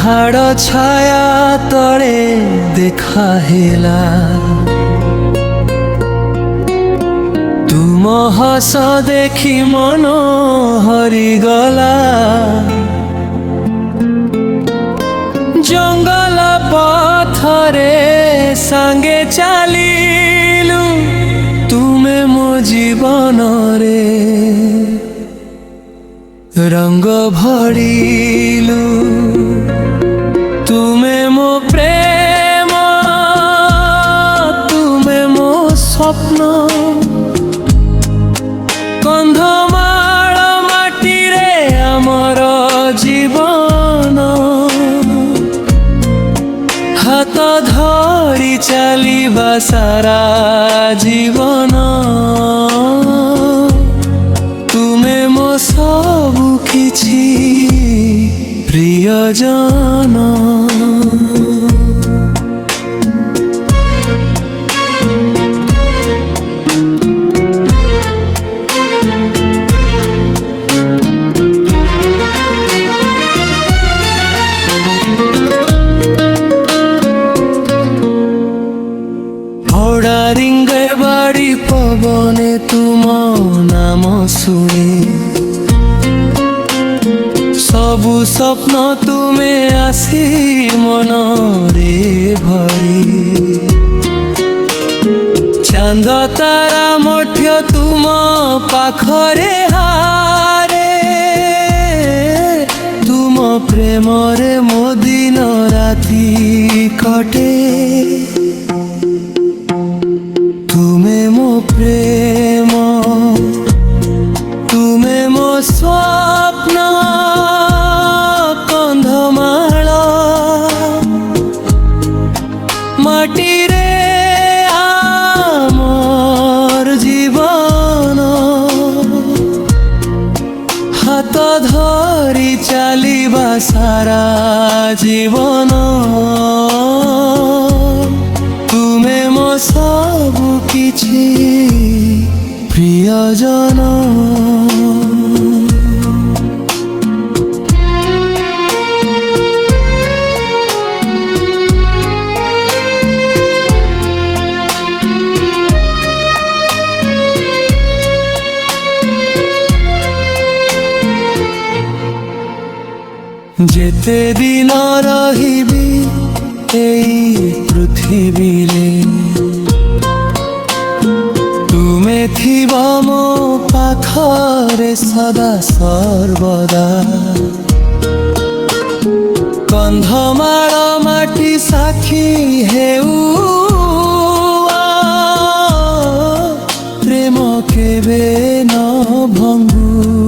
ପାହାଡ଼ ଛାୟା ତଳେ ଦେଖା ହେଲା ତୁମ ହସ ଦେଖି ମନ ହରିଗଲା। ଜଙ୍ଗଲ ପଥରେ ସାଙ୍ଗେ ଚାଲିଲୁ ତୁମେ ମୋ ଜୀବନରେ ରଙ୍ଗ ଭରିଲୁ। ତୁମେ ମୋ ପ୍ରେମ, ତୁମେ ମୋ ସ୍ୱପ୍ନ, କନ୍ଧମାଳ ମାଟିରେ ଆମର ଜୀବନ। ହାତ ଧରି ଚାଲିବା ସାରା ଜୀବନ। ତୁମେ ମୋ ସବୁ କିଛି প্রিয়জন। হড়ারিঙ্গে বাড়ি পবনে তুম নাম শুনি सबु स्वप्न तुमे आसी मनरे भरी। चांद तारा मध्य तुम पाखरे हारे। तुम प्रेम रे मो दिन राति कटे। तुमे मो प्रेम, तुमे मो स्वप्न, কন্ধমাଳ মাটিরে আমার জীবন। হাত ধরি চালিবা সারা জীবন। তুমে মো সবু কিছু প্রিয়জন। যেতে দিন রহিবি এই পৃথিবীরে। তুমে থিব মো পাখরে সদা সর্বদা। কন্ধমাଳ মাটি সাক্ষী হেউ প্রেম কেবে ন ভঙ্গু।